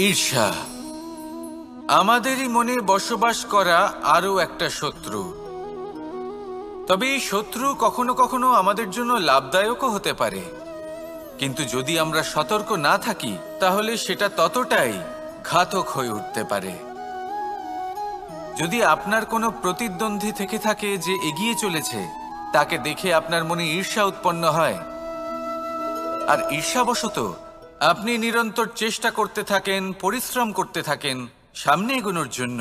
ঈর্ষা আমাদেরই মনে বসবাস করা আরও একটা শত্রু। তবে এই শত্রু কখনো কখনো আমাদের জন্য লাভদায়কও হতে পারে, কিন্তু যদি আমরা সতর্ক না থাকি তাহলে সেটা ততটাই ঘাতক হয়ে উঠতে পারে। যদি আপনার কোনো প্রতিদ্বন্দ্বী থেকে থাকে যে এগিয়ে চলেছে, তাকে দেখে আপনার মনে ঈর্ষা উৎপন্ন হয়, আর ঈর্ষাবশত আপনি নিরন্তর চেষ্টা করতে থাকেন, পরিশ্রম করতে থাকেন সামনে এগোনোর জন্য,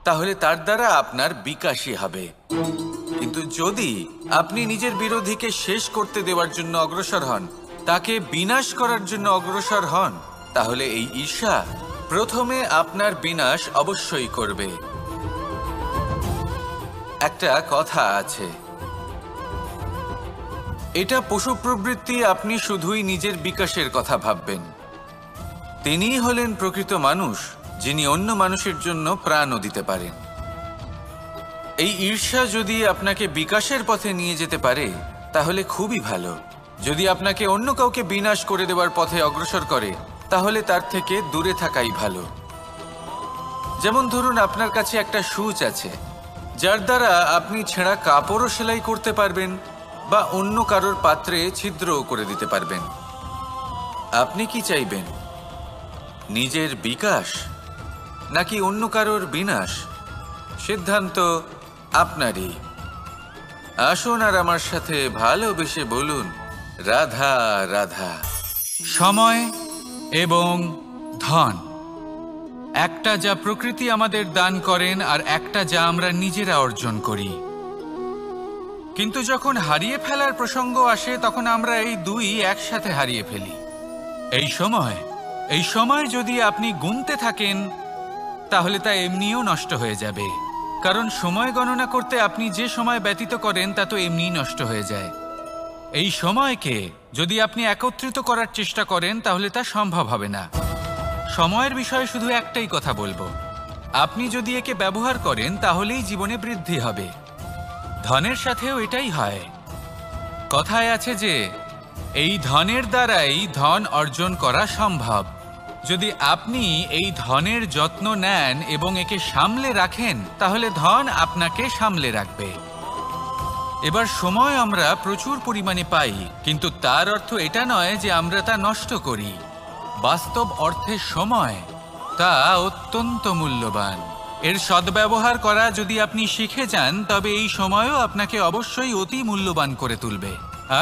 তাহলে তার দ্বারা আপনার বিকাশই হবে। কিন্তু যদি আপনি নিজের বিরোধীকে শেষ করতে দেওয়ার জন্য অগ্রসর হন, তাকে বিনাশ করার জন্য অগ্রসর হন, তাহলে এই ঈর্ষা প্রথমে আপনার বিনাশ অবশ্যই করবে। একটা কথা আছে, এটা পশু প্রবৃত্তি, আপনি শুধুই নিজের বিকাশের কথা ভাববেন। তিনিই হলেন প্রকৃত মানুষ, যিনি অন্য মানুষের জন্য প্রাণও দিতে পারেন। এই ঈর্ষা যদি আপনাকে বিকাশের পথে নিয়ে যেতে পারে তাহলে খুবই ভালো। যদি আপনাকে অন্য কাউকে বিনাশ করে দেওয়ার পথে অগ্রসর করে তাহলে তার থেকে দূরে থাকাই ভালো। যেমন ধরুন, আপনার কাছে একটা সূচ আছে যার দ্বারা আপনি ছেঁড়া কাপড়ও সেলাই করতে পারবেন বা অন্য কারোর পাত্রে ছিদ্রও করে দিতে পারবেন। আপনি কি চাইবেন, নিজের বিকাশ নাকি অন্য কারোর বিনাশ? সিদ্ধান্ত আপনারই। আসুন আর আমার সাথে ভালোবেসে বলুন, রাধা রাধা। সময় এবং ধন, একটা যা প্রকৃতি আমাদের দান করেন আর একটা যা আমরা নিজেরা অর্জন করি। কিন্তু যখন হারিয়ে ফেলার প্রসঙ্গ আসে তখন আমরা এই দুই একসাথে হারিয়ে ফেলি। এই সময় যদি আপনি গুনতে থাকেন তাহলে তা এমনিও নষ্ট হয়ে যাবে, কারণ সময় গণনা করতে আপনি যে সময় ব্যতীত করেন তা তো এমনিই নষ্ট হয়ে যায়। এই সময়কে যদি আপনি একত্রিত করার চেষ্টা করেন তাহলে তা সম্ভব হবে না। সময়ের বিষয়ে শুধু একটাই কথা বলবো, আপনি যদি একে ব্যবহার করেন তাহলেই জীবনে বৃদ্ধি হবে। ধনের সাথেও এটাই হয়। কথায় আছে যে এই ধনের দ্বারাই ধন অর্জন করা সম্ভব। যদি আপনি এই ধনের যত্ন নেন এবং একে সামলে রাখেন তাহলে ধন আপনাকে সামলে রাখবে। এবার সময় আমরা প্রচুর পরিমাণে পাই, কিন্তু তার অর্থ এটা নয় যে আমরা তা নষ্ট করি। বাস্তব অর্থে সময় তা অত্যন্ত মূল্যবান। এর সদ্ব্যবহার করা যদি আপনি শিখে যান তবে এই সময়ও আপনাকে অবশ্যই অতি মূল্যবান করে তুলবে।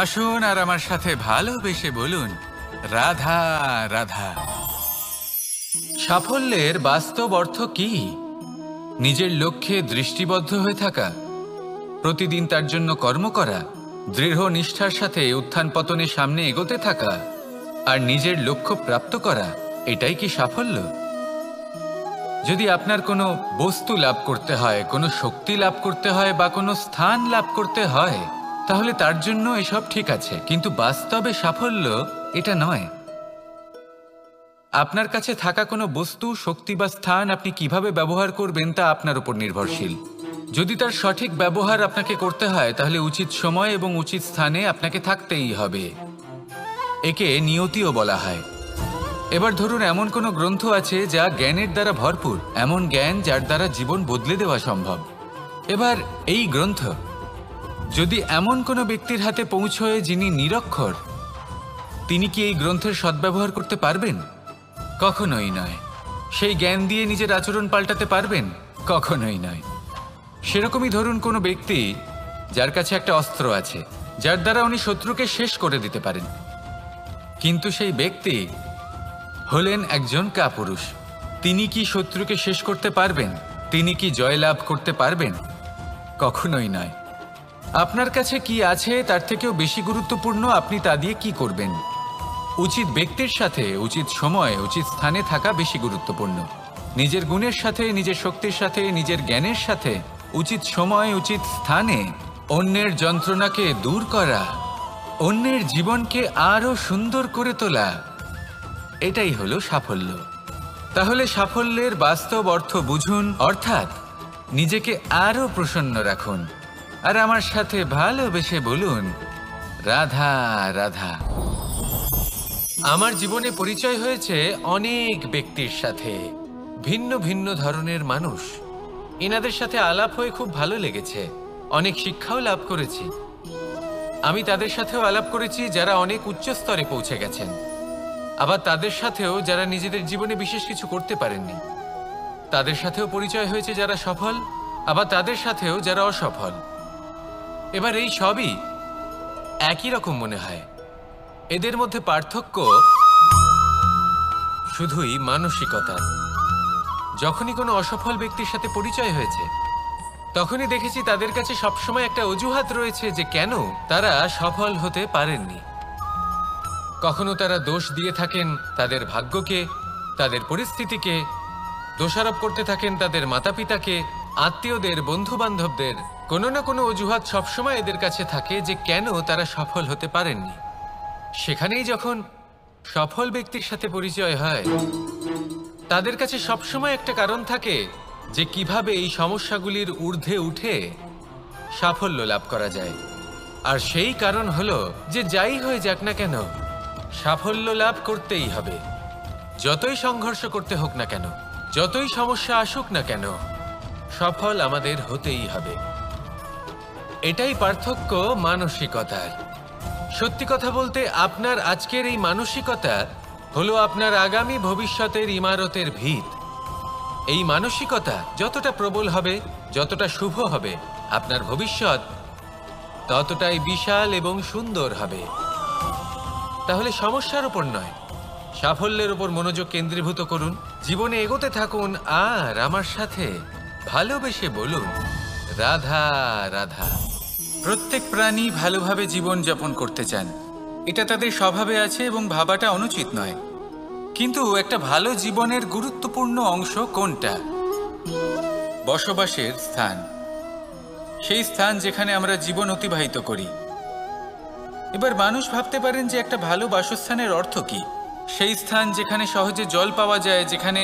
আসুন আর আমার সাথে ভালোবেসে বলুন, রাধা রাধা। সাফল্যের বাস্তব অর্থ কি? নিজের লক্ষ্যে দৃষ্টিবদ্ধ হয়ে থাকা, প্রতিদিন তার জন্য কর্ম করা, দৃঢ় নিষ্ঠার সাথে উত্থান পতনের সামনে এগোতে থাকা আর নিজের লক্ষ্য প্রাপ্ত করা, এটাই কি সাফল্য? যদি আপনার কোনো বস্তু লাভ করতে হয়, কোনো শক্তি লাভ করতে হয় বা কোনো স্থান লাভ করতে হয় তাহলে তার জন্য এসব ঠিক আছে, কিন্তু বাস্তবে সাফল্য এটা নয়। আপনার কাছে থাকা কোনো বস্তু, শক্তি বা স্থান আপনি কিভাবে ব্যবহার করবেন তা আপনার উপর নির্ভরশীল। যদি তার সঠিক ব্যবহার আপনাকে করতে হয় তাহলে উচিত সময় এবং উচিত স্থানে আপনাকে থাকতেই হবে। একে নিয়তিও বলা হয়। এবার ধরুন, এমন কোনো গ্রন্থ আছে যা জ্ঞানের দ্বারা ভরপুর, এমন জ্ঞান যার দ্বারা জীবন বদলে দেওয়া সম্ভব। এবার এই গ্রন্থ যদি এমন কোনো ব্যক্তির হাতে পৌঁছয় যিনি নিরক্ষর, তিনি কি এই গ্রন্থের সদ্ব্যবহার করতে পারবেন? কখনোই নয়। সেই জ্ঞান দিয়ে নিজের আচরণ পাল্টাতে পারবেন? কখনোই নয়। সেরকমই ধরুন কোনো ব্যক্তি যার কাছে একটা অস্ত্র আছে যার দ্বারা উনি শত্রুকে শেষ করে দিতে পারেন, কিন্তু সেই ব্যক্তি হলেন একজন কাপুরুষ। তিনি কি শত্রুকে শেষ করতে পারবেন? তিনি কি জয়লাভ করতে পারবেন? কখনোই নয়। আপনার কাছে কি আছে তার থেকেও বেশি গুরুত্বপূর্ণ আপনি তা দিয়ে কি করবেন। উচিত ব্যক্তির সাথে উচিত সময় উচিত স্থানে থাকা বেশি গুরুত্বপূর্ণ। নিজের গুণের সাথে, নিজের শক্তির সাথে, নিজের জ্ঞানের সাথে উচিত সময় উচিত স্থানে অন্যের যন্ত্রণাকে দূর করা, অন্যের জীবনকে আরো সুন্দর করে তোলা, এটাই হলো সাফল্য। তাহলে সাফল্যের বাস্তব অর্থ বুঝুন, অর্থাৎ নিজেকে আরো প্রসন্ন রাখুন আর আমার সাথে ভালোবেসে বলুন, রাধা রাধা। আমার জীবনে পরিচয় হয়েছে অনেক ব্যক্তির সাথে, ভিন্ন ভিন্ন ধরনের মানুষ। এনাদের সাথে আলাপ হয়ে খুব ভালো লেগেছে, অনেক শিক্ষাও লাভ করেছি। আমি তাদের সাথেও আলাপ করেছি যারা অনেক উচ্চ স্তরে পৌঁছে গেছেন, আবার তাদের সাথেও যারা নিজেদের জীবনে বিশেষ কিছু করতে পারেননি। তাদের সাথেও পরিচয় হয়েছে যারা সফল, আবার তাদের সাথেও যারা অসফল। এবার এই সবই একই রকম মনে হয়। এদের মধ্যে পার্থক্য শুধুই মানসিকতা। যখনই কোনো অসফল ব্যক্তির সাথে পরিচয় হয়েছে, তখনই দেখেছি তাদের কাছে সবসময় একটা অজুহাত রয়েছে যে কেন তারা সফল হতে পারেননি। কখনো তারা দোষ দিয়ে থাকেন তাদের ভাগ্যকে, তাদের পরিস্থিতিকে, দোষারোপ করতে থাকেন তাদের মাতা পিতাকে, আত্মীয়দের, বন্ধু বান্ধবদের। কোনো না কোনো অজুহাত সবসময় এদের কাছে থাকে যে কেন তারা সফল হতে পারেননি। সেখানেই যখন সফল ব্যক্তির সাথে পরিচয় হয়, তাদের কাছে সবসময় একটা কারণ থাকে যে কিভাবে এই সমস্যাগুলির ঊর্ধ্বে উঠে সাফল্য লাভ করা যায়। আর সেই কারণ হলো যে যাই হয়ে যাক না কেন, সাফল্য লাভ করতেই হবে। যতই সংঘর্ষ করতে হোক না কেন, যতই সমস্যা আসুক না কেন, সফল আমাদের হতেই হবে। এটাই পার্থক্য মানসিকতার। সত্যি কথা বলতে আপনার আজকের এই মানসিকতা হলো আপনার আগামী ভবিষ্যতের ইমারতের ভিত। এই মানসিকতা যতটা প্রবল হবে, যতটা শুভ হবে, আপনার ভবিষ্যৎ ততটাই বিশাল এবং সুন্দর হবে। তাহলে সমস্যার উপর নয়, সাফল্যের উপর মনোযোগ কেন্দ্রীভূত করুন, জীবনে এগোতে থাকুন, আর আমার সাথে ভালোবেসে বলুন, রাধা রাধা। প্রত্যেক প্রাণী ভালোভাবে জীবন যাপন করতে চান, এটা তাদের স্বভাবে আছে এবং ভাবাটা অনুচিত নয়। কিন্তু একটা ভালো জীবনের গুরুত্বপূর্ণ অংশ কোনটা? বসবাসের স্থান, সেই স্থান যেখানে আমরা জীবন অতিবাহিত করি। এবার মানুষ ভাবতে পারেন যে একটা ভালো বাসস্থানের অর্থ কি? সেই স্থান যেখানে সহজে জল পাওয়া যায়, যেখানে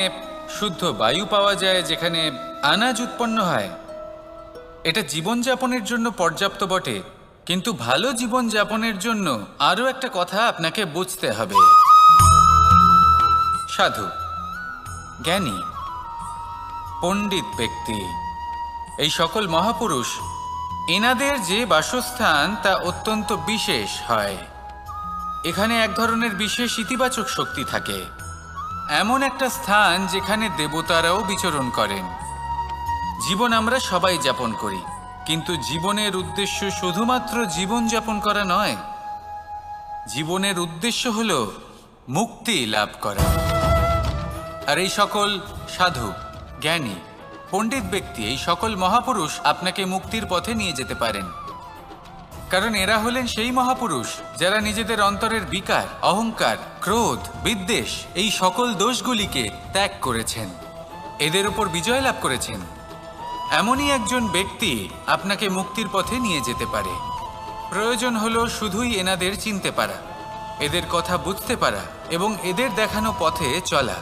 শুদ্ধ বায়ু পাওয়া যায়, যেখানে আনাজ উৎপন্ন হয়। এটা জীবনযাপনের জন্য পর্যাপ্ত বটে, কিন্তু ভালো জীবনযাপনের জন্য আরও একটা কথা আপনাকে বুঝতে হবে। সাধু, জ্ঞানী, পণ্ডিত ব্যক্তি, এই সকল মহাপুরুষ, এনাদের যে বাসস্থান তা অত্যন্ত বিশেষ হয়। এখানে এক ধরনের বিশেষ ইতিবাচক শক্তি থাকে, এমন একটা স্থান যেখানে দেবতারাও বিচরণ করেন। জীবন আমরা সবাই যাপন করি, কিন্তু জীবনের উদ্দেশ্য শুধুমাত্র জীবন যাপন করা নয়। জীবনের উদ্দেশ্য হল মুক্তি লাভ করা। আর এই সকল সাধু, জ্ঞানী, পণ্ডিত ব্যক্তি, এই সকল মহাপুরুষ আপনাকে মুক্তির পথে নিয়ে যেতে পারেন। কারণ এরা হলেন সেই মহাপুরুষ যারা নিজেদের অন্তরের বিকার, অহংকার, ক্রোধ, বিদ্বেষ, এই সকল দোষগুলিকে ত্যাগ করেছেন, এদের উপর বিজয় লাভ করেছেন। এমনই একজন ব্যক্তি আপনাকে মুক্তির পথে নিয়ে যেতে পারে। প্রয়োজন হলো শুধুই এনাদের চিনতে পারা, এদের কথা বুঝতে পারা এবং এদের দেখানো পথে চলা।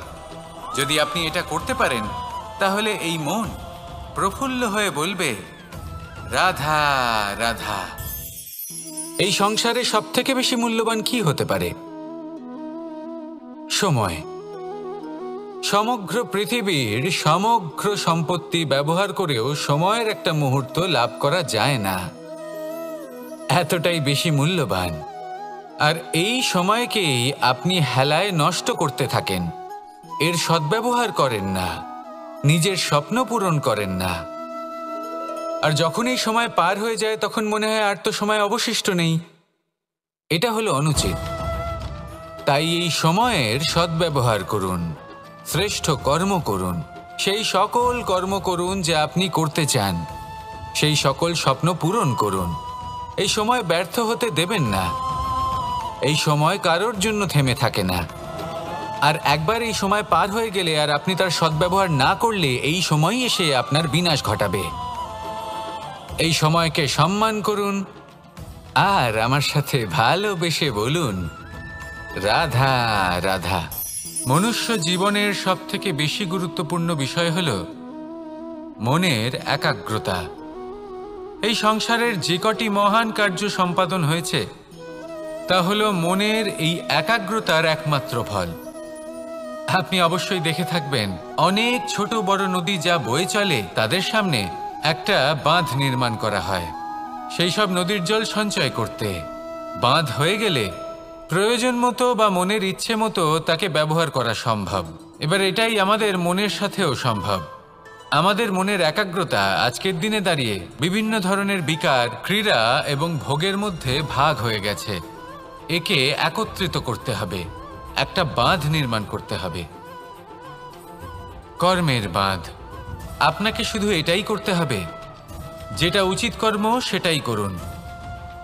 যদি আপনি এটা করতে পারেন, তাহলে এই মন প্রফুল্ল হয়ে বলবে, রাধা রাধা। এই সংসারে সবথেকে বেশি মূল্যবান কি হতে পারে? সময়। সমগ্র পৃথিবীর সমগ্র সম্পত্তি ব্যবহার করেও সময়ের একটা মুহূর্ত লাভ করা যায় না, এতটাই বেশি মূল্যবান। আর এই সময়কেই আপনি হেলায় নষ্ট করতে থাকেন, এর সদ্ব্যবহার করেন না, নিজের স্বপ্ন পূরণ করেন না। আর যখন এই সময় পার হয়ে যায়, তখন মনে হয় আর তো সময় অবশিষ্ট নেই। এটা হলো অনুচিত। তাই এই সময়ের সদ্ব্যবহার করুন, শ্রেষ্ঠ কর্ম করুন, সেই সকল কর্ম করুন যা আপনি করতে চান, সেই সকল স্বপ্ন পূরণ করুন। এই সময় ব্যর্থ হতে দেবেন না। এই সময় কারোর জন্য থেমে থাকে না। আর একবার এই সময় পার হয়ে গেলে আর আপনি তার সদ্ব্যবহার না করলে, এই সময়ই এসে আপনার বিনাশ ঘটাবে। এই সময়কে সম্মান করুন, আর আমার সাথে ভালোবেসে বলুন, রাধা রাধা। মনুষ্য জীবনের সবথেকে বেশি গুরুত্বপূর্ণ বিষয় হল মনের একাগ্রতা। এই সংসারের যে কটি মহান কার্য সম্পাদন হয়েছে, তা হলো মনের এই একাগ্রতার একমাত্র ফল। আপনি অবশ্যই দেখে থাকবেন অনেক ছোট বড় নদী যা বয়ে চলে তাদের সামনে একটা বাঁধ নির্মাণ করা হয় সেই সব নদীর জল সঞ্চয় করতে। বাঁধ হয়ে গেলে প্রয়োজন মতো বা মনের ইচ্ছে মতো তাকে ব্যবহার করা সম্ভব। এবার এটাই আমাদের মনের সাথেও সম্ভব। আমাদের মনের একাগ্রতা আজকের দিনে দাঁড়িয়ে বিভিন্ন ধরনের বিকার, ক্রীড়া এবং ভোগের মধ্যে ভাগ হয়ে গেছে। একে একত্রিত করতে হবে, একটা বাঁধ নির্মাণ করতে হবে, কর্মের বাঁধ। আপনাকে শুধু এটাই করতে হবে, যেটা উচিত কর্ম সেটাই করুন,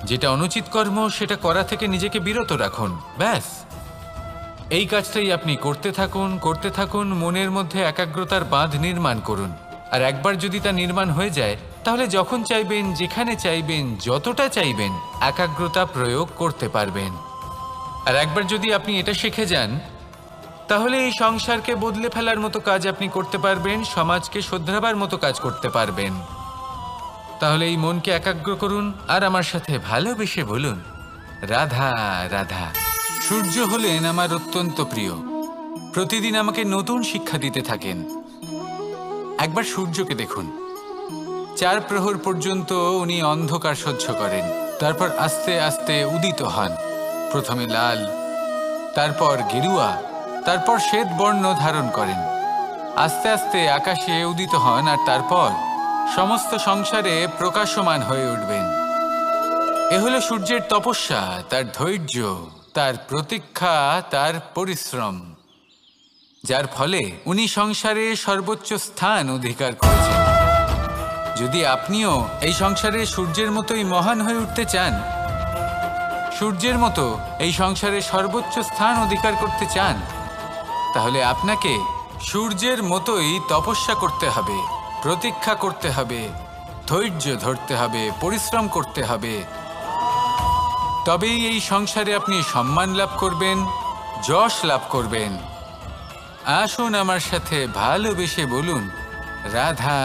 যেটা অনুচিত কর্ম সেটা করা থেকে নিজেকে বিরত রাখুন। ব্যাস, এই কাজটাই আপনি করতে থাকুন, মনের মধ্যে একাগ্রতার বাঁধ নির্মাণ করুন। আর একবার যদি তা নির্মাণ হয়ে যায়, তাহলে যখন চাইবেন, যেখানে চাইবেন, যতটা চাইবেন একাগ্রতা প্রয়োগ করতে পারবেন। আর একবার যদি আপনি এটা শিখে যান, তাহলে এই সংসারকে বদলে ফেলার মতো কাজ আপনি করতে পারবেন, সমাজকে শোধরাবার মতো কাজ করতে পারবেন। তাহলে এই মনকে একাগ্র করুন আর আমার সাথে ভালোবেসে বলুন, রাধা রাধা। সূর্য হলেন আমার অত্যন্ত প্রিয়। প্রতিদিন আমাকে নতুন শিক্ষা দিতে থাকেন। একবার সূর্যকে দেখুন, 4 প্রহর পর্যন্ত উনি অন্ধকার সহ্য করেন, তারপর আস্তে আস্তে উদিত হন। প্রথমে লাল, তারপর গেরুয়া, তারপর শ্বেত বর্ণ ধারণ করেন। আস্তে আস্তে আকাশে উদিত হন আর তারপর সমস্ত সংসারে প্রকাশমান হয়ে উঠবেন। এ হলো সূর্যের তপস্যা, তার ধৈর্য, তার প্রতীক্ষা, তার পরিশ্রম, যার ফলে উনি সংসারে সর্বোচ্চ স্থান অধিকার করেছেন। যদি আপনিও এই সংসারে সূর্যের মতোই মহান হয়ে উঠতে চান, সূর্যের মতো এই সংসারে সর্বোচ্চ স্থান অধিকার করতে চান, তাহলে আপনাকে সূর্যের মতোই তপস্যা করতে হবে, প্রতীক্ষা করতে হবে, ধৈর্য ধরতে হবে, পরিশ্রম করতে হবে। তবেই এই সংসারে আপনি সম্মান লাভ করবেন, যশ লাভ করবেন। আসুন আমার সাথে ভালোবেসে বলুন, রাধা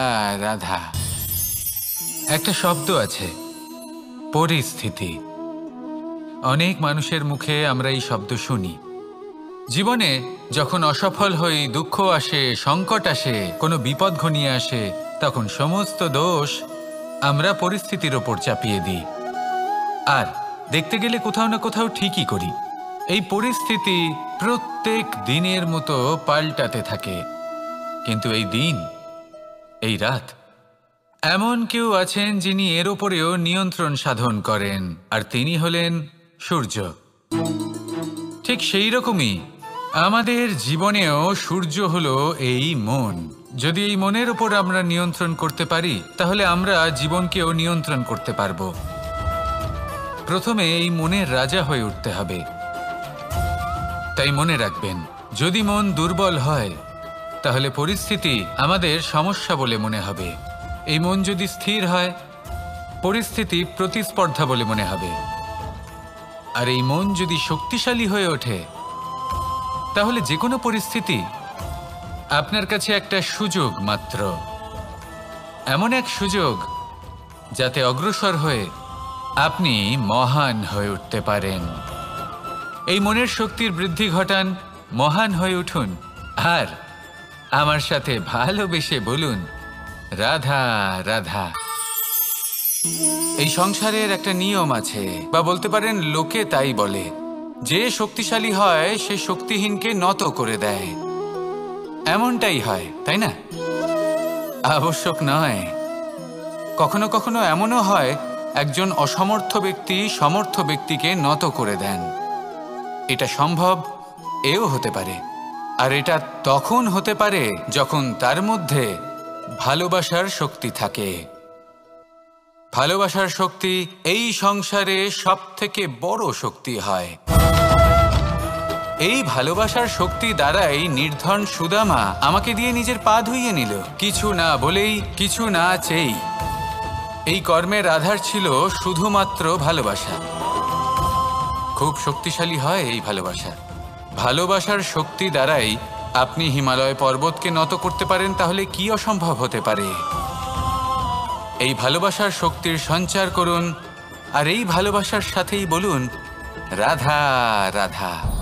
রাধা। একটা শব্দ আছে, পরিস্থিতি। অনেক মানুষের মুখে আমরা এই শব্দ শুনি। জীবনে যখন অসফল হই, দুঃখ আসে, সংকট আসে, কোনো বিপদ ঘনিয়ে আসে, তখন সমস্ত দোষ আমরা পরিস্থিতির ওপর চাপিয়ে দিই। আর দেখতে গেলে কোথাও না কোথাও ঠিকই করি। এই পরিস্থিতি প্রত্যেক দিনের মতো পাল্টাতে থাকে, কিন্তু এই দিন, এই রাত, এমন কেউ আছেন যিনি এর ওপরেও নিয়ন্ত্রণ সাধন করেন, আর তিনি হলেন সূর্য। ঠিক সেই রকমই আমাদের জীবনেও সূর্য হলো এই মন। যদি এই মনের ওপর আমরা নিয়ন্ত্রণ করতে পারি, তাহলে আমরা জীবনকেও নিয়ন্ত্রণ করতে পারবো। প্রথমে এই মনের রাজা হয়ে উঠতে হবে। তাই মনে রাখবেন, যদি মন দুর্বল হয়, তাহলে পরিস্থিতি আমাদের সমস্যা বলে মনে হবে। এই মন যদি স্থির হয়, পরিস্থিতি প্রতিস্পর্ধা বলে মনে হবে। আর এই মন যদি শক্তিশালী হয়ে ওঠে, তাহলে যে কোনো পরিস্থিতি আপনার কাছে একটা সুযোগ মাত্র, এমন এক সুযোগ যাতে অগ্রসর হয়ে আপনি মহান হয়ে উঠতে পারেন। এই মনের শক্তির বৃদ্ধি ঘটান, মহান হয়ে উঠুন আর আমার সাথে ভালোবেসে বলুন, রাধা রাধা। এই সংসারের একটা নিয়ম আছে, বা বলতে পারেন লোকে তাই বলে, যে শক্তিশালী হয় সে শক্তিহীনকে নত করে দেয়। এমনটাই হয়, তাই না? আবশ্যক নয়। কখনো কখনো এমনও হয়, একজন অসমর্থ ব্যক্তি সমর্থ ব্যক্তিকে নত করে দেন। এটা সম্ভব, এও হতে পারে। আর এটা তখন হতে পারে যখন তার মধ্যে ভালোবাসার শক্তি থাকে। ভালোবাসার শক্তি এই সংসারে সবথেকে বড় শক্তি হয়। এই ভালোবাসার শক্তি দ্বারাই নির্ধন সুদামা আমাকে দিয়ে নিজের পা ধুইয়ে নিল, কিছু না বলেই, কিছু না চেয়েই। এই কর্মের আধার ছিল শুধুমাত্র ভালোবাসা। খুব শক্তিশালী হয় এই ভালোবাসা। ভালোবাসার শক্তি দ্বারাই আপনি হিমালয় পর্বতকে নত করতে পারেন, তাহলে কি অসম্ভব হতে পারে? এই ভালোবাসার শক্তির সঞ্চার করুন আর এই ভালোবাসার সাথেই বলুন, রাধা রাধা।